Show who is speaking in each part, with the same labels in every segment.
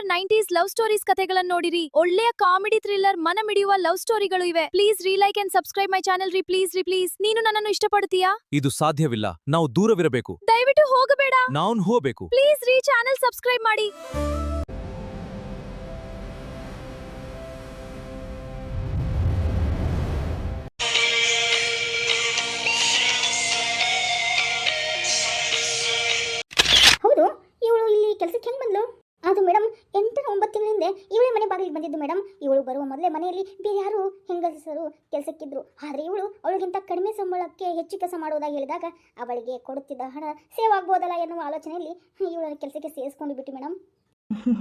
Speaker 1: Thriller 90s love stories ಕಥೆಗಳನ್ನು ನೋಡಿರಿ. ಒಳ್ಳೆಯ ಕಾಮಿಡಿ ಥ್ರಿಲ್ಲರ್ ಮನ ಮಿಡಿಯುವ ಲವ್ ಸ್ಟೋರಿಗಳು ಇವೆ. Please like and subscribe my channel ರೀ. ಪ್ಲೀಸ್ ನೀನು ನನ್ನನ್ನು ಇಷ್ಟಪಡುತ್ತೀಯಾ?
Speaker 2: ಇದು ಸಾಧ್ಯವಿಲ್ಲ. ನಾವು ದೂರವಿರಬೇಕು.
Speaker 1: ದಯವಿಟ್ಟು ಹೋಗಬೇಡ.
Speaker 2: ನಾವು ಹೋಗಬೇಕು.
Speaker 1: ಪ್ಲೀಸ್ ಚಾನೆಲ್ ಸಬ್ಸ್ಕ್ರೈಬ್ ಮಾಡಿ.
Speaker 3: ಹೌದು, ಇವಳು ಇಲ್ಲಿ ಕೆಲಸಕ್ಕೆ ಹೆಂಗೆ ಬಂದ್ಲು? ಅದು ಮೇಡಮ್ 8-9 ತಿಂಗಳಿಂದ ಇವಳೇ ಮನೆ ಬಾಗಿಲಿಗೆ ಬಂದಿದ್ದು ಮೇಡಮ್. ಇವಳು ಬರುವ ಮೊದಲೇ ಮನೆಯಲ್ಲಿ ಬೇರೆ ಯಾರು ಹೆಂಗಸರು ಕೆಲಸಕ್ಕಿದ್ರು. ಆದರೆ ಅವಳಿಗಿಂತ ಕಡಿಮೆ ಸಂಬಳಕ್ಕೆ ಹೆಚ್ಚು ಕೆಲಸ ಮಾಡೋದಾಗಿ ಹೇಳಿದಾಗ ಅವಳಿಗೆ ಕೊಡುತ್ತಿದ್ದ ಹಣ ಸೇವ್ ಆಗ್ಬೋದಲ್ಲ ಎನ್ನುವ ಆಲೋಚನೆಯಲ್ಲಿ ಇವಳನ್ನು ಕೆಲಸಕ್ಕೆ ಸೇರಿಸ್ಕೊಂಡು ಬಿಟ್ಟು ಮೇಡಮ್.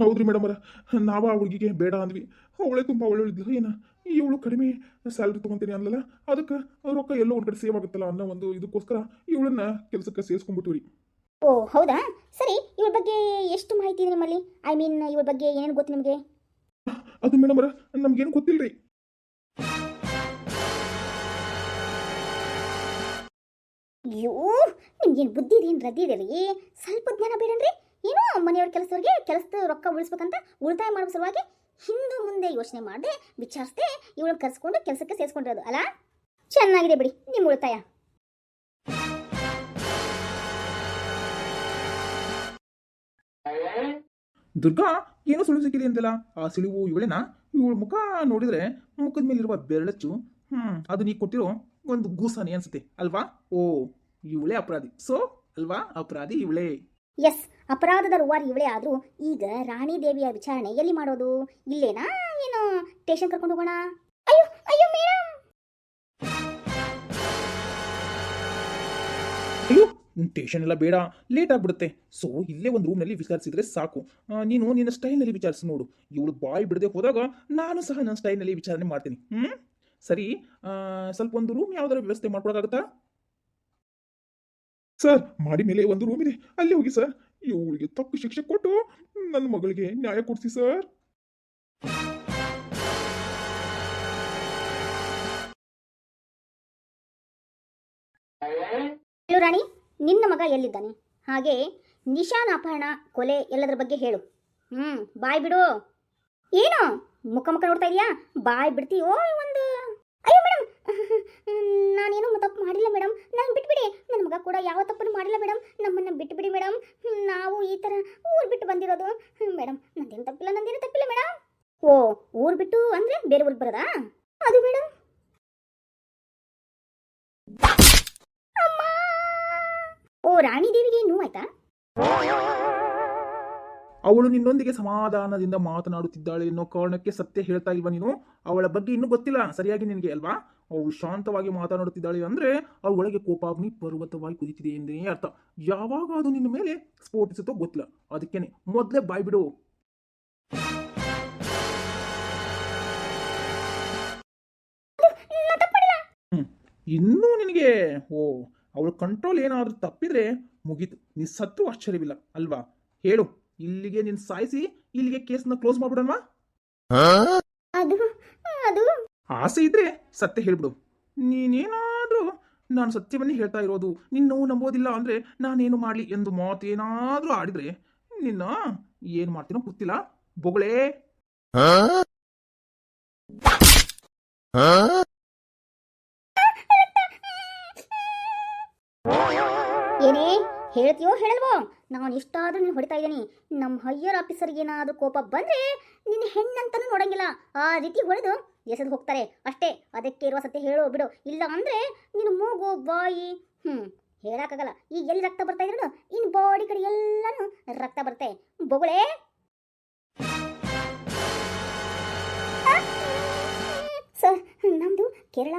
Speaker 4: ಹೌದ್ರಿ ಮೇಡಮ್ ಅವರ, ನಾವು ಆ ಹುಡುಗಿಗೆ ಬೇಡ ಅಂದ್ವಿ. ಅವಳೆ ತುಂಬ ಒಳ್ಳೆಯಳಿದ್ಲು. ಏನ ಇವಳು ಕಡಿಮೆ ಸ್ಯಾಲ್ರಿ ತೊಗೊತೀನಿ ಅನ್ಲಲ್ಲ, ಅದಕ್ಕೆ ರೊಕ್ಕ ಎಲ್ಲೋ ಒಂದು ಕಡೆ ಸೇವ್ ಆಗುತ್ತಲ್ಲ ಅನ್ನೋ ಒಂದು ಇದಕ್ಕೋಸ್ಕರ ಇವಳನ್ನ ಕೆಲಸಕ್ಕೆ ಸೇರಿಸ್ಕೊಂಡ್ಬಿಟ್ಟು ರೀ.
Speaker 3: ಓ ಹೌದಾ, ಸರಿ. ಇವಳ ಬಗ್ಗೆ ಎಷ್ಟು ಮಾಹಿತಿ ಇದೆ ನಿಮ್ಮಲ್ಲಿ? ಇವಳ ಬಗ್ಗೆ ಏನೇನು ಗೊತ್ತು ನಿಮಗೆ?
Speaker 4: ಅದು ಮೇಡಮ್ ಅವರ, ನಮ್ಗೇನು ಗೊತ್ತಿಲ್ಲ ರೀ.
Speaker 3: ಅಯ್ಯೋ, ನಿಮ್ಗೇನು ಬುದ್ಧಿ ಇದೆ, ಏನು ರದ್ದಿ ಇದೆ ರೀ? ಸ್ವಲ್ಪ ಜ್ಞಾನ ಬೇಡನ್ರಿ? ಏನೋ ಮನೆಯವ್ರ ಕೆಲಸದ ರೊಕ್ಕ ಉಳಿಸ್ಬೇಕಂತ ಉಳಿತಾಯ ಮಾಡೋ ಸಲುವಾಗಿ ಹಿಂದೆ ಮುಂದೆ ಯೋಚನೆ ಮಾಡದೆ ವಿಚಾರಿಸದೆ ಇವಳನ್ನ ಕರೆಸ್ಕೊಂಡು ಕೆಲಸಕ್ಕೆ ಸೇರಿಸ್ಕೊಂಡಿರೋದು ಅಲ್ಲ? ಚೆನ್ನಾಗಿದೆ ಬಿಡಿ ನಿಮ್ಮ ಉಳಿತಾಯ.
Speaker 4: ದುರ್ಗಾ ಏನೋ ಸುಳಿವು ಸಿಕ್ಕಿದೆ ಅಂತಲ್ಲ, ಆ ಸುಳಿವು ಇವಳೇನಾ? ಇವಳ ಮುಖ ನೋಡಿದ್ರೆ ಮುಖದ ಮೇಲಿರುವ ಬೆರಳಚ್ಚು ಅದು ನೀ ಕೊಟ್ಟಿರೋ ಒಂದು ಗೂಸಾನೆ ಅನ್ಸುತ್ತೆ ಅಲ್ವಾ? ಓ, ಇವಳೇ ಅಪರಾಧಿ. ಸೊ ಅಲ್ವಾ, ಅಪರಾಧಿ ಇವಳೇ.
Speaker 3: ಎಸ್, ಅಪರಾಧದ ರೂವಾರಿ ಇವಳೇ. ಆದರೂ ಈಗ ರಾಣಿ ದೇವಿಯ ವಿಚಾರಣೆ ಎಲ್ಲಿ ಮಾಡೋದು? ಇಲ್ಲೇನಾ ಏನೋ ಸ್ಟೇಷನ್ ಕರ್ಕೊಂಡು ಹೋಗೋಣ? ಅಯ್ಯೋ ಅಯ್ಯೋ ಮೇಡಮ್,
Speaker 4: ಅಯ್ಯೋ ಟೇಷನ್ ಎಲ್ಲ ಬೇಡ, ಲೇಟ್ ಆಗ್ಬಿಡುತ್ತೆ. ಸೊ ಇಲ್ಲೇ ಒಂದು ರೂಮ್ನಲ್ಲಿ ವಿಚಾರಿಸಿದ್ರೆ ಸಾಕು. ನೀನು ನಿನ್ನ ಸ್ಟೈಲ್ನಲ್ಲಿ ವಿಚಾರಿಸಿ ನೋಡು. ಇವಳು ಬಾಯಿ ಬಿಡದೆ ಹೋದಾಗ ನಾನು ಸಹ ನನ್ನ ಸ್ಟೈಲ್ನಲ್ಲಿ ವಿಚಾರಣೆ ಮಾಡ್ತೀನಿ. ಸರಿ, ಸ್ವಲ್ಪ ಒಂದು ರೂಮ್ ಯಾವ್ದಾರ ವ್ಯವಸ್ಥೆ ಮಾಡ್ಕೊಡಕ್ಕಾಗತ್ತಾ? ಸರ್, ಮಾಡಿ ಮೇಲೆ ಒಂದು ರೂಮ್ ಇದೆ, ಅಲ್ಲಿ ಹೋಗಿ ಸರ್. ಇವಳಿಗೆ ತಪ್ಪು ಶಿಕ್ಷೆ ಕೊಟ್ಟು ನನ್ನ ಮಗಳಿಗೆ ನ್ಯಾಯ ಕೊಡಿಸಿ ಸರ್.
Speaker 3: ಹಲೋ ರಾಣಿ, ನಿನ್ನ ಮಗ ಎಲ್ಲಿದ್ದಾನೆ? ಹಾಗೆ ನಿಶಾನ್ ಅಪಹರಣ, ಕೊಲೆ ಎಲ್ಲದರ ಬಗ್ಗೆ ಹೇಳು. ಬಾಯ್ ಬಿಡು. ಏನು ಮುಖ ನೋಡ್ತಾ ಇದೀಯಾ? ಬಾಯ್ ಬಿಡ್ತೀಯೋ ಒಂದು? ಅಯ್ಯೋ ಮೇಡಮ್, ನಾನೇನು ತಪ್ಪು ಮಾಡಿಲ್ಲ ಮೇಡಮ್, ನಾನು ಬಿಟ್ಬಿಡಿ. ನನ್ನ ಮಗ ಕೂಡ ಯಾವ ತಪ್ಪನ್ನು ಮಾಡಿಲ್ಲ ಮೇಡಮ್, ನಮ್ಮನ್ನು ಬಿಟ್ಟುಬಿಡಿ ಮೇಡಮ್. ನಾವು ಈ ಥರ ಊರು ಬಿಟ್ಟು ಬಂದಿರೋದು ಮೇಡಮ್. ನಂದೇನು ತಪ್ಪಿಲ್ಲ ಮೇಡಮ್. ಓ, ಊರು ಬಿಟ್ಟು ಅಂದರೆ ಬೇರೆ ಊರಿಗೆ ಬರೋದಾ? ಅದು ಮೇಡಮ್. ಓ, ರಾಣಿ ದೇವಿಗೆ ನೋವಾಯ್ತಾ?
Speaker 4: ಅವಳು ನಿನ್ನೊಂದಿಗೆ ಸಮಾಧಾನದಿಂದ ಮಾತನಾಡುತ್ತಿದ್ದಾಳೆ ಎನ್ನೋ ಕಾರಣಕ್ಕೆ ಸತ್ಯ ಹೇಳ್ತಾ ಇಲ್ವಾ ನೀನು? ಅವಳ ಬಗ್ಗೆ ಇನ್ನೂ ಗೊತ್ತಿಲ್ಲ ಸರಿಯಾಗಿ ನಿನಗೆ ಅಲ್ವಾ? ಅವಳು ಶಾಂತವಾಗಿ ಮಾತನಾಡುತ್ತಿದ್ದಾಳೆ ಅಂದ್ರೆ ಅವಳ ಒಳಗೆ ಕೋಪಾಗ್ನಿ ಪರ್ವತವಾಗಿ ಕುದಿತಿದೆ ಎಂದೇ ಅರ್ಥ. ಯಾವಾಗ ಅದು ನಿನ್ನ ಮೇಲೆ ಸ್ಫೋಟಿಸುತ್ತೋ ಗೊತ್ತಿಲ್ಲ. ಅದಕ್ಕೇನೆ ಮೊದಲೇ ಬಾಯ್ ಬಿಡು. ಇನ್ನೂ ನಿನಗೆ ಅವಳ ಕಂಟ್ರೋಲ್ ಏನಾದರೂ ತಪ್ಪಿದ್ರೆ ಮುಗೀತು, ನೀ ಸತ್ತು ಆಶ್ಚರ್ಯವಿಲ್ಲ ಅಲ್ವಾ? ಹೇಳು, ಇಲ್ಲಿಗೆ ನಿನ್ನ ಸಾಯಿಸಿ ಇಲ್ಲಿಗೆ ಕೇಸ್ನ ಕ್ಲೋಸ್ ಮಾಡ್ಬಿಡೋಣ. ಆಸೆ ಇದ್ರೆ ಸತ್ಯ ಹೇಳ್ಬಿಡು. ನೀನೇನಾದ್ರೂ ನಾನು ಸತ್ಯವನ್ನೇ ಹೇಳ್ತಾ ಇರೋದು, ನಿನ್ನ ನಂಬೋದಿಲ್ಲ ಅಂದ್ರೆ ನಾನೇನು ಮಾಡಲಿ ಎಂದು ಮಾತೇನಾದ್ರೂ ಆಡಿದ್ರೆ ನಿನ್ನ ಏನ್ ಮಾಡ್ತೀನೋ ಗೊತ್ತಿಲ್ಲ. ಬೊಗಳೇ
Speaker 3: ಏನೇ ಹೇಳ್ತೀಯೋ ಹೇಳಲ್ವೋ? ನಾನು ಇಷ್ಟಾದ್ರೂ ನೀನು ಹೊಡಿತಾ ಇದ್ದೀನಿ. ನಮ್ಮ ಹೈಯರ್ ಆಫೀಸರ್ಗೆ ಏನಾದರೂ ಕೋಪ ಬಂದ್ರೆ ನಿನ್ನ ಹೆಣ್ಣಂತನೂ ನೋಡಂಗಿಲ್ಲ, ಆ ರೀತಿ ಹೊಡೆದು ಎಸೆದು ಹೋಗ್ತಾರೆ ಅಷ್ಟೇ. ಅದಕ್ಕೆ ಇರುವ ಸತ್ಯ ಹೇಳೋ ಬಿಡು, ಇಲ್ಲ ಅಂದ್ರೆ ನಿನ್ನ ಮೂಗು ಬಾಯಿ ಹೇಳಕ್ಕಾಗಲ್ಲ. ಈಗ ಎಲ್ಲಿ ರಕ್ತ ಬರ್ತಾ ಇದ್ರು, ಇನ್ನು ಬಾಡಿ ಕಡೆ ಎಲ್ಲಾನು ರಕ್ತ ಬರುತ್ತೆ. ಬೊಗಳೇ ಸರ್, ನಮ್ಮದು ಕೇರಳ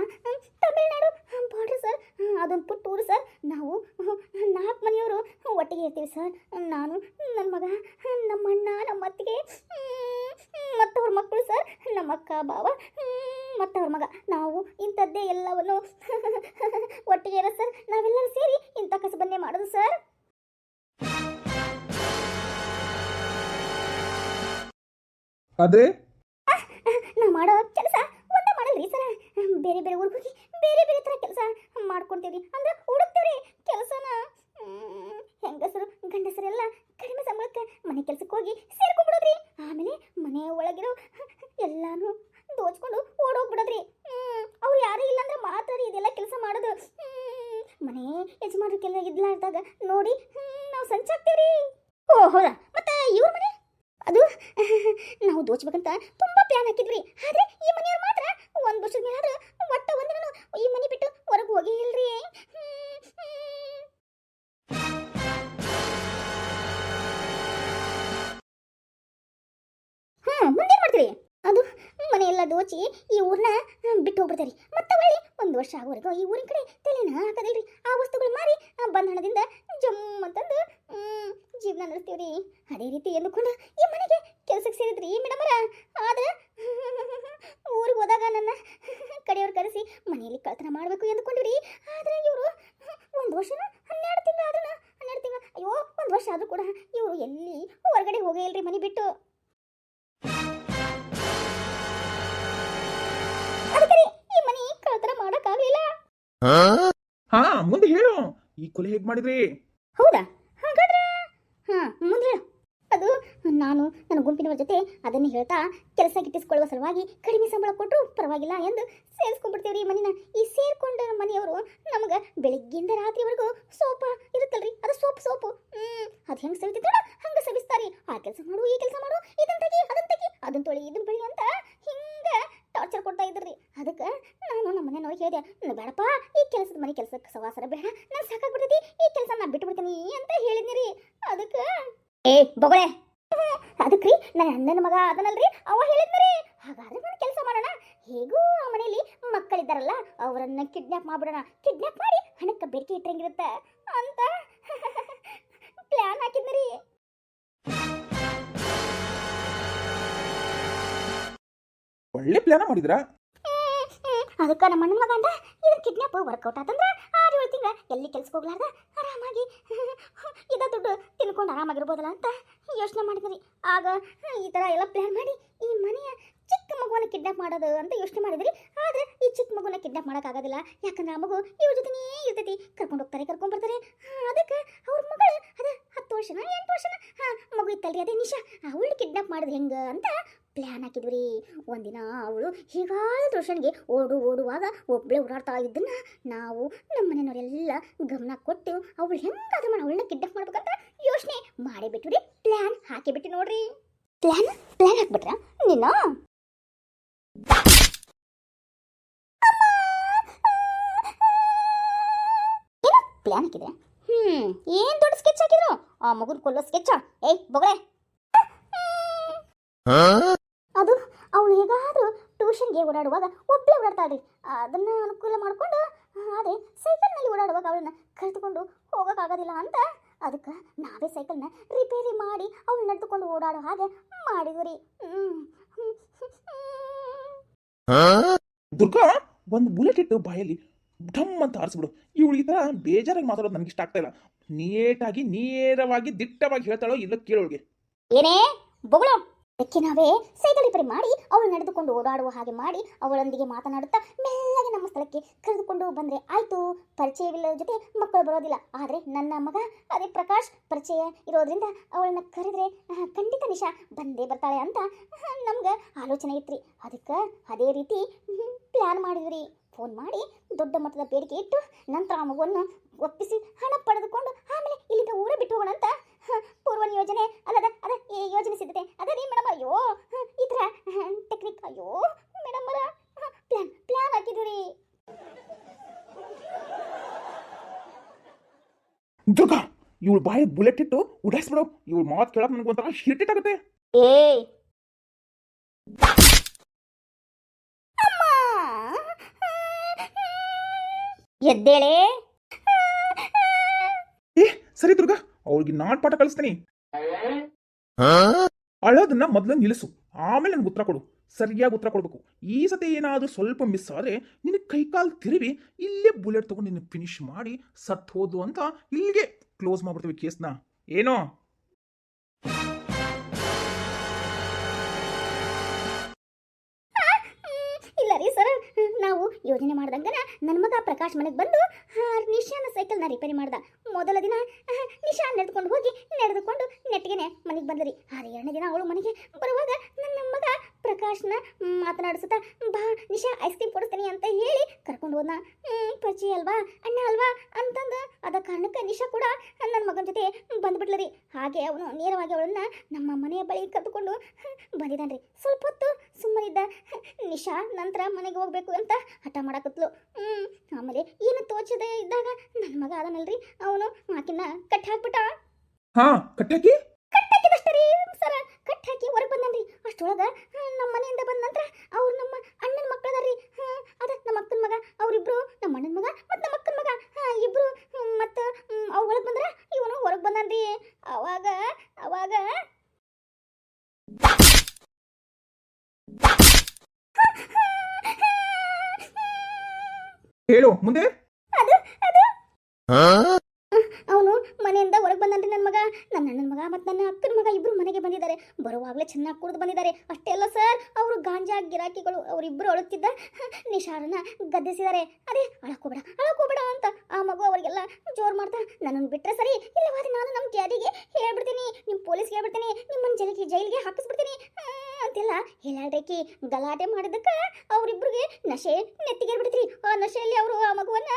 Speaker 3: ತಮಿಳುನಾಡು ಬಾರ್ಡರ್ ಸರ್. ಅದೊಂದು ಪುಟ್ಟ ಊರು ಸರ್. ನಾವು 4 ಮನೆಯವರು ಒಟ್ಟಿಗೆ ಇರ್ತೀವಿ ಸರ್. ನಾನು, ನನ್ನ ಮಗ, ನಮ್ಮ ಅಣ್ಣ, ನಮ್ಮ ಅತ್ತಿಗೆ ಮತ್ತವ್ರ ಮಕ್ಕಳು ಸರ್, ನಮ್ಮ ಅಕ್ಕ ಬಾವ ಮತ್ತವ್ರ ಮಗ. ನಾವು ಇಂಥದ್ದೇ ಎಲ್ಲವನ್ನು ಒಟ್ಟಿಗೆ ಇರೋ ಸರ್. ನಾವೆಲ್ಲರೂ ಸೇರಿ ಇಂಥ ಕಸಬನ್ನೇ ಮಾಡೋದು ಸರ್.
Speaker 4: ಆದ್ರೆ
Speaker 3: ನಾವು ಮಾಡೋ ಕೆಲಸ ಒಂದೇ ಮಾಡಲ್ರಿ ಸರ್. ಬೇರೆ ಬೇರೆ ಊರಿಗೆ ಹೋಗಿ ಬೇರೆ ಬೇರೆ ಥರ ಕೆಲಸ ಮಾಡ್ಕೊತೀವಿ, ಅಂದ್ರೆ ಹುಡುಕ್ತೀವಿ ಕೆಲಸನ. ಹೆಂಗಸರು ಗಂಡಸರೆಲ್ಲ ಕಡಿಮೆ ಸಂಬಳಕ್ಕೆ ಮನೆ ಕೆಲಸಕ್ಕೆ ಹೋಗಿ ಸೇರ್ಕೊಂಡ್ಬಿಡೋದ್ರಿ. ಆಮೇಲೆ ನಾವು ದೋಚ್ಬೇಕಂತ ತುಂಬಾ ಪ್ಲಾನ್ ಹಾಕಿದ್ವಿ. ಆದ್ರೆ ಈ ಮನೆಯವ್ರು ಮಾತ್ರ 1 ವರ್ಷದ ಮೇಲಾದ್ರೂ ಒಟ್ಟ ಒಂದಿನೂ ಈ ಮನೆ ಬಿಟ್ಟು ಹೊರಗೆ ಹೋಗಿ ಇಲ್ರಿ. ಮುಂದೇನ್ ಮಾಡ್ತೀರಿ? ಅದು ಮನೆಯೆಲ್ಲ ದೋಚಿ ಈ ಊರ್ನ ಬಿಟ್ಟು ಹೋಗ್ಬಿಡ್ತಾರಿ. ಮತ್ತೆ ಒಳ್ಳೆ 1 ವರ್ಷ ಆಗೋವರೆಗೂ ಈ ಊರಿನ ಕಡೆ ತಲೆನ ಹಾಕದಿಲ್ರಿ. ಆ ವಸ್ತುಗಳು ಮಾರಿ ಬಂದ ಹಣದಿಂದ ಜಮ್ ಅಂತಂದು ಜೀವನ ನಡೆಸ್ತೀವ್ರಿ. ಅದೇ ರೀತಿ ಎಂದುಕೊಂಡು ಈ ಮನೆಗೆ ಕೆಲ್ಸಕ್ಕೆ ಸೇರಿದ್ರಿ ಮೇಡಮರ. ಆದ್ರೆ ಊರಿಗೆ ಹೋದಾಗ ನನ್ನ ಕಡೆಯವ್ರು ಕರೆಸಿ ಮನೆಯಲ್ಲಿ ಕಳ್ತನ ಮಾಡಬೇಕು ಎಂದುಕೊಂಡಿವ್ರಿ. ಆದ್ರೆ ಇವರು 1 ವರ್ಷ 12 ತಿಂಗಳು ಆದ್ರೂ 12 ತಿಂಗಳು ಅಯ್ಯೋ 1 ವರ್ಷ ಆದ್ರೂ ಕೂಡ ಇವರು ಎಲ್ಲಿ ಹೊರಗಡೆ ಹೋಗೇ ಇಲ್ರಿ ಮನೆ ಬಿಟ್ಟು. ಅದಕ್ಕೆ ಈ ಮನೆ ಕಳ್ತನ ಮಾಡೋಕ್ಕಾಗಲಿಲ್ಲ.
Speaker 4: ಹಾ ಮುಂದೆ ಹೇಳು, ಈ ಕೊಲೆ ಹೇಗ್ ಮಾಡಿದ್ರಿ?
Speaker 3: ಹೌದಾ? ಹಾಗಾದ್ರೆ ಮುಂದೆ ಹೇಳು. ಅದು ನಾನು ನನ್ನ ಗುಂಪಿನವರ ಜೊತೆ ಅದನ್ನು ಹೇಳ್ತಾ ಕೆಲಸ ಗಿಟ್ಟಿಸ್ಕೊಳ್ಳುವ ಸಲುವಾಗಿ ಕಡಿಮೆ ಸಂಬಳ ಕೊಟ್ಟರು ಪರವಾಗಿಲ್ಲ ಎಂದು ಸೇರಿಸ್ಕೊಂಡ್ಬಿಡ್ತೀವ್ರಿ ಈ ಮನೆನ. ಈ ಸೇರ್ಕೊಂಡ ಮನೆಯವರು ನಮಗೆ ಬೆಳಿಗ್ಗೆಯಿಂದ ರಾತ್ರಿವರೆಗೂ ಸೋಪ ಇರುತ್ತಲ್ರಿ, ಅದು ಸೋಪು ಅದು ಹೆಂಗೆ ಸವಿತಿದ್ದೋ ಹಂಗೆ ಸವಿಸ್ತಾರಿ. ಆ ಕೆಲಸ ಮಾಡು, ಈ ಕೆಲಸ ಮಾಡು, ಇದನ್ನ ತೆಗಿ, ಅದನ್ನ ತೊಳಿ, ಇದನ್ನ ಬೆಳಿ ಅಂತ ಹಿಂಗೆ ಟಾರ್ಚರ್ ಕೊಡ್ತಾ ಇದ್ರಿ. ಅದಕ್ಕೆ ನಾನು ನಮ್ಮ ಮನೆಯವ್ರಿಗೆ ಹೇಳಿದೆ, ಬೇಡಪ್ಪ ಈ ಕೆಲಸದ ಮನೆ ಕೆಲಸಕ್ಕೆ ಸವಾಸರ ಬೇಡ, ನಾನು ಸಾಕಾಗ್ಬಿಡ್ತೈತಿ, ಈ ಕೆಲಸ ನಾನು ಬಿಟ್ಟು ಬಿಡ್ತೀನಿ ಅಂತ ಹೇಳಿದ್ನಿ. ಅದಕ್ಕೆ ಬೊಗಳೆ ಅದಕ್ರಿ ನನ್ನ ಅಣ್ಣನ ಮಗ ಅದನಲ್ರಿ ಅವ ಹೇಳಿದ್ರಿ. ಹಾಗಾದ್ರೆ ನಾನು ಕೆಲಸ ಮಾಡೋಣ, ಹೇಗೂ ಆ ಮನೆಯಲ್ಲಿ ಮಕ್ಕಳಿದ್ದಾರಲ್ಲ ಅವರನ್ನ ಕಿಡ್ನಾಪ್ ಮಾಡ್ಬಿಡೋಣ, ಕಿಡ್ನಾಪ್ ಮಾಡಿ ಹಣಕ್ಕೆ ಬೇಡಿಕೆ ಇಟ್ಟಂಗಿರುತ್ತೆ ಅಂತ ಪ್ಲಾನ್ ಹಾಕಿದ್ರಿ.
Speaker 4: ಒಳ್ಳೆ ಪ್ಲಾನ ಮಾಡಿದ್ರಾ?
Speaker 3: ಅದಕ್ಕೆ ನಮ್ಮ ಅಣ್ಣನ ಮಗ ಅಂದ ಇದನ್ನ ಕಿಡ್ನಾಪ್ ವರ್ಕೌಟ್ ಆತಂದ್ರೆ 6-7 ತಿಂಗಳ ಎಲ್ಲಿ ಕೆಲ್ಸಕ್ಕೆ ಹೋಗ್ಲಾರ್ದ ಆರಾಮಾಗಿ ಇದ ದುಡ್ಡು ತಿನ್ಕೊಂಡು ಆರಾಮಾಗಿರ್ಬೋದಲ್ಲ ಅಂತ ಯೋಚನೆ ಮಾಡಿದ್ರಿ. ಆಗ ಈ ಥರ ಎಲ್ಲ ಪ್ಲಾನ್ ಮಾಡಿ ಈ ಮನೆಯ ಚಿಕ್ಕ ಮಗುವನ್ನ ಕಿಡ್ನಾಪ್ ಮಾಡೋದು ಅಂತ ಯೋಚನೆ ಮಾಡಿದ್ರಿ. ಆದರೆ ಈ ಚಿಕ್ಕ ಮಗುನ ಕಿಡ್ನಾಪ್ ಮಾಡೋಕ್ಕಾಗೋದಿಲ್ಲ, ಯಾಕಂದ್ರೆ ಆ ಮಗು ಇವ್ರ ಜೊತೆನೇ ಇರ್ತೈತಿ, ಕರ್ಕೊಂಡು ಹೋಗ್ತಾರೆ, ಕರ್ಕೊಂಡು ಬರ್ತಾರೆ. ಅದಕ್ಕೆ ಅವ್ರ ಮಗಳು ಅದ 10 ವರ್ಷನ 8 ವರ್ಷನ ಮಗು ಇತ್ತಲ್ರಿ, ಅದೇ ನಿಶಾ, ಅವಳು ಕಿಡ್ನಾಪ್ ಮಾಡಿದ್ರೆ ಹೆಂಗೆ ಅಂತ ಪ್ಲಾನ್ ಹಾಕಿದ್ವಿ. ಒಂದಿನ ಅವಳು ಹೀಗಾದ ಟ್ಯೂಷನ್ಗೆ ಓಡುವಾಗ ಒಬ್ಬಳೇ ಓಡಾಡ್ತಾ ಇದ್ದನ್ನ ನಾವು ನಮ್ಮ ಮನೆಯವರೆಲ್ಲ ಗಮನ ಕೊಟ್ಟು ಅವಳು ಹೆಂಗಾದ್ರೂ ಮಾಡಿ ಅವಳನ್ನ ಕಿಡ್ನಾಪ್ ಮಾಡ್ಬೇಕಂತ ಯೋಚನೆ ಮಾಡೇ ಬಿಟ್ವಿ. ಪ್ಲಾನ್ ಹಾಕಿಬಿಟ್ಟು ನೋಡ್ರಿ. ಪ್ಲಾನ್ ಹಾಕ್ಬಿಟ್ರ ನಿನ್ನ ಏನು ಪ್ಲಾನ್ ಹಾಕಿದ್ರೆ? ಏನ್ ದೊಡ್ಡ ಸ್ಕೆಚ್ ಹಾಕಿದ್ರು? ಆ ಮಗುನ್ ಕೊಲ್ಲೋ ಸ್ಕೆಚ್. ಬೊಗಳೆ ಅದು ಅವಳು ಹೇಗಾದ್ರೂ ಟ್ಯೂಷನ್ಗೆ ಓಡಾಡುವಾಗ ಒಬ್ಬಳೇ ಓಡಾಡ್ತಾಳ್ರಿ, ಅದನ್ನ ಅನುಕೂಲ ಮಾಡಿಕೊಂಡು. ಆದರೆ ಸೈಕಲ್ನಲ್ಲಿ ಓಡಾಡುವಾಗ ಅವಳನ್ನ ಕರೆದುಕೊಂಡು ಹೋಗೋಕ್ಕಾಗೋದಿಲ್ಲ ಅಂತ ಅದಕ್ಕೆ ನಾವೇ ಸೈಕಲ್ನ ರಿಪೇರಿ ಮಾಡಿ ಅವಳು ನಡೆದುಕೊಂಡು ಓಡಾಡೋ ಹಾಗೆ ಮಾಡಿದ್ರಿ.
Speaker 4: ದುರ್ಗಾ, ಒಂದು ಬುಲೆಟ್ ಇಟ್ಟು ಬಾಯಲ್ಲಿ ಢಮ್ ಅಂತ ಆರಿಸ್ಬಿಡು. ಇವಳು ಈ ಥರ ಬೇಜಾರಾಗಿ ಮಾತಾಡೋದು ನನಗೆ ಇಷ್ಟ ಆಗ್ತಾ ಇಲ್ಲ. ನೇರವಾಗಿ ದಿಟ್ಟವಾಗಿ ಹೇಳ್ತಾಳೋ ಇಲ್ಲ ಕೇಳೋಳಿಗೆ.
Speaker 3: ಏನೇ ಬೊಗಳು? ಅದಕ್ಕೆ ನಾವೇ ಸೈಕಲ್ ರಿಪೇರಿ ಮಾಡಿ ಅವಳು ನಡೆದುಕೊಂಡು ಓಡಾಡುವ ಹಾಗೆ ಮಾಡಿ ಅವಳೊಂದಿಗೆ ಮಾತನಾಡುತ್ತಾ ಮೆಲ್ಲಗೆ ನಮ್ಮ ಸ್ಥಳಕ್ಕೆ ಕರೆದುಕೊಂಡು ಬಂದರೆ ಆಯಿತು. ಪರಿಚಯವಿಲ್ಲದ ಜೊತೆ ಮಕ್ಕಳು ಬರೋದಿಲ್ಲ. ಆದರೆ ನನ್ನ ಮಗ ಅದೇ ಪ್ರಕಾಶ್ ಪರಿಚಯ ಇರೋದ್ರಿಂದ ಅವಳನ್ನ ಕರೆದ್ರೆ ಖಂಡಿತ ನಿಶಾ ಬಂದೇ ಬರ್ತಾಳೆ ಅಂತ ನಮ್ಗೆ ಆಲೋಚನೆ ಇತ್ತು. ಅದಕ್ಕೆ ಅದೇ ರೀತಿ ಪ್ಲ್ಯಾನ್ ಮಾಡಿದ್ರಿ. ಫೋನ್ ಮಾಡಿ ದೊಡ್ಡ ಮಟ್ಟದ ಬೇಡಿಕೆ ಇಟ್ಟು ನಂತರ ಆ ಮಗುವನ್ನು ಒಪ್ಪಿಸಿ ಹಣ ಪಡೆದುಕೊಂಡು ಆಮೇಲೆ ಇಲ್ಲಿಂದ ಊರೇ ಬಿಟ್ಟು ಹೋಗೋಣ ಅಂತ ಪೂರ್ವ ಯೋಜನೆ ಅಲ್ಲದ ಯೋಜನೆ ಸಿದ್ಧತೆ ಅದೇ ರೀ ಮೇಡಮ್. ಅಯ್ಯೋ ಈ ಥರ ಟೆಕ್ನಿಕ್, ಅಯ್ಯೋ ಮೇಡಮ್ ಪ್ಲಾನ್ ಹಾಕಿದ್ರಿ.
Speaker 4: ದುರ್ಗಾ, ಇವಳು ಬಾಯಿ ಬುಲೆಟ್ ಇಟ್ಟು ಉಡಾಯಿಸ್ಬಿಡು. ಇವಳು ಮಾತು ಕೇಳಕ್ ನನಗೆ ಒಂಥರ ಹಿರಿಟೇಟ್ ಆಗುತ್ತೆ.
Speaker 3: ಎದ್ದೇಳೆ.
Speaker 4: ಸರಿ ದುರ್ಗಾ, ಅವಳಿಗೆ ನಾಟ್ ಪಾಠ ಕಲಿಸ್ತೀನಿ. ಅಳೋದನ್ನ ಮೊದಲು ನಿಲ್ಲಿಸು, ಆಮೇಲೆ ನನಗೆ ಉತ್ತರ ಕೊಡು. ಸರಿಯಾಗಿ ಉತ್ತರ ಕೊಡ್ಬೇಕು. ಈ ಸತಿ ಏನಾದರೂ ಸ್ವಲ್ಪ ಮಿಸ್ ಆದರೆ ನಿನಗೆ ಕೈಕಾಲು ತಿರುವಿ ಇಲ್ಲೇ ಬುಲೆಟ್ ತಗೊಂಡು ನಿನ್ನ ಫಿನಿಶ್ ಮಾಡಿ ಸತ್ತು ಹೋದ್ಲು ಅಂತ ಇಲ್ಲಿಗೆ ಕ್ಲೋಸ್ ಮಾಡ್ಬಿಡ್ತೀವಿ ಕೇಸ್ನ. ಏನೋ
Speaker 3: ಇಲ್ಲ ರೀ ಸರ್, ನಾವು ಯೋಜನೆ ಮಾಡ್ದಂಗನ ನನ್ನ ಮಗ ಪ್ರಕಾಶ್ ಮನೆಗೆ ಬಂದು ನಿಶಾನ ಸೈಕಲ್ನ ರಿಪೇರಿ ಮಾಡ್ದ. ಮೊದಲ ದಿನ ನಿಶಾ ನಡೆದುಕೊಂಡು ನೆಟ್ಟಿಗೆನೆ ಮನೆಗೆ ಬಂದ್ರಿ. ಆದರೆ 2ನೇ ದಿನ ಅವಳು ಮನೆಗೆ ಬರುವಾಗ ನನ್ನ ಮಗ ಪ್ರಕಾಶ್ ನಿಶಾಶ್ನ ಮಾತನಾಡಿಸುತ್ತಾ ಬಾ ನಿಶಾ ಐಸ್ ಕ್ರೀಮ್ ಕೊಡಿಸ್ತೀನಿ ಅಂತ ಹೇಳಿ ಕರ್ಕೊಂಡು ಹೋದ್ನ. ಪರಿಚಯ ಅಲ್ವಾ ಅಣ್ಣ ಅಲ್ವಾ ಅಂತಂದು ಅದ ಕಾರಣಕ್ಕೆ ನಿಶಾ ಕೂಡ ನನ್ನ ಮಗನ ಜೊತೆ ಬಂದ್ಬಿಟ್ಲರಿ. ಹಾಗೆ ಅವನು ನೇರವಾಗಿ ಅವಳನ್ನ ನಮ್ಮ ಮನೆಯ ಬಳಿ ಕರೆದುಕೊಂಡು ಬಂದಿದ್ದಾನ್ರಿ. ಸ್ವಲ್ಪ ಹೊತ್ತು ಸುಮ್ಮನಿದ್ದ ನಿಶಾ ನಂತರ ಮನೆಗೆ ಹೋಗ್ಬೇಕು ಅಂತ ಹಠ ಮಾಡಕತ್ಲು. ಆಮೇಲೆ ಏನು ತೋಚದೆ ಇದ್ದಾಗ ನನ್ನ ಮಗ ಅದನಲ್ರಿ ಅವನು ಆಕಿನ ಕಟ್ಟಿ ಹಾಕ್ಬಿಟ್ಟ.
Speaker 4: ಹಾ ಕಟ್ಟಾಕಿ
Speaker 3: ಕಟ್ಟಾಕಿದಷ್ಟೇ ರೀ ಸರ, ಕಟ್ಟಿ ಹಾಕಿ ಹೊರಗೆ ಬಂದನ್ರಿ. ಅಷ್ಟೊಳಗ ನಮ್ಮ ಮನೆಯಿಂದ ಬಂದ ನಂತರ ಅವ್ರು ನಮ್ಮ ಅಣ್ಣನ ಮಕ್ಕಳದಾರ್ರಿ. ಅದ ನಮ್ಮ ಅಕ್ಕನ ಮಗ, ಅವರಿಬ್ರು ನಮ್ಮ ಅಣ್ಣನ ಮಗ ಮತ್ತು ನಮ್ಮ ಅಕ್ಕನ ಮಗ ಇಬ್ರು ಮತ್ತು ಅವ್ರು ಒಳಗೆ ಬಂದ್ರ ಇವನು ಹೊರಗೆ ಬಂದನ್ರಿ. ಅವಾಗ ಅವಾಗ
Speaker 4: ಹೇಳು ಮುಂದೆ.
Speaker 3: ಅದು ಅದು ಅವನು ಮನೆಯಿಂದ ಹೊರಗೆ ಬಂದನ್ರಿ ನನ್ನ ಮಗ. ನನ್ನ ಅಣ್ಣನ ಮಗ ಮತ್ತು ನನ್ನ ಅಕ್ಕನ ಮಗ ಇಬ್ಬರು ಮನೆಗೆ ಬಂದಿದ್ದಾರೆ. ಬರುವಾಗಲೇ ಚೆನ್ನಾಗಿ ಕುಡಿದು ಬಂದಿದ್ದಾರೆ. ಅಷ್ಟೇ ಅಲ್ಲ ಸರ್, ಅವರು ಗಾಂಜಾ ಗಿರಾಕಿಗಳು ಅವರಿಬ್ಬರು ಅಳುತ್ತಿದ್ದ ನಿಶಾರನ್ನ ಗದ್ದಿಸಿದ್ದಾರೆ. ಅದೇ ಅಳಕೋಬೇಡ ಅಂತ ಆ ಮಗು ಅವರಿಗೆಲ್ಲ ಜೋರು ಮಾಡ್ತಾ ನನ್ನನ್ನು ಬಿಟ್ಟರೆ ಸರಿ, ಇಲ್ಲವಾದ್ರೆ ನಾನು ನಮ್ಮ ಡ್ಯಾಡಿಗೆ ಹೇಳ್ಬಿಡ್ತೀನಿ, ನಿಮ್ಮ ಪೊಲೀಸ್ಗೆ ಹೇಳ್ಬಿಡ್ತೀನಿ, ನಿಮ್ಮನ್ನು ಜೈಲಿಗೆ ಹಾಕಿಸ್ಬಿಡ್ತೀನಿ ಅಂತೆಲ್ಲ ಹೇಳಾಡ್ರೇಕಿ ಗಲಾಟೆ ಮಾಡಿದ್ದಕ್ಕೆ ಅವರಿಬ್ಬರಿಗೆ ನಶೆ ನೆತ್ತಿಗೆ ಬಿಡ್ತೀರಿ. ಆ ನಶೆಯಲ್ಲಿ ಅವರು ಆ ಮಗುವನ್ನ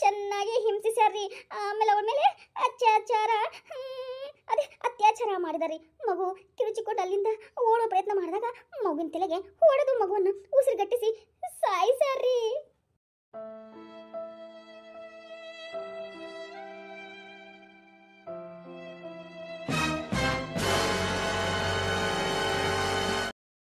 Speaker 3: ಚೆನ್ನಾಗಿ ಹಿಂಸಿಸ್ಯಾರ್ರಿ. ಆಮೇಲೆ ಅವ್ರ ಮೇಲೆ ಅತ್ಯಾಚಾರ ಮಾಡಿದಾರೆ. ಮಗು ಕಿರುಚಿಕೊಂಡು ಅಲ್ಲಿಂದ ಓಡೋ ಪ್ರಯತ್ನ ಮಾಡಿದಾಗ ಮಗುವಿನ ತಲೆಗೆ ಹೊಡೆದು ಮಗುವನ್ನು ಉಸಿರುಗಟ್ಟಿಸಿ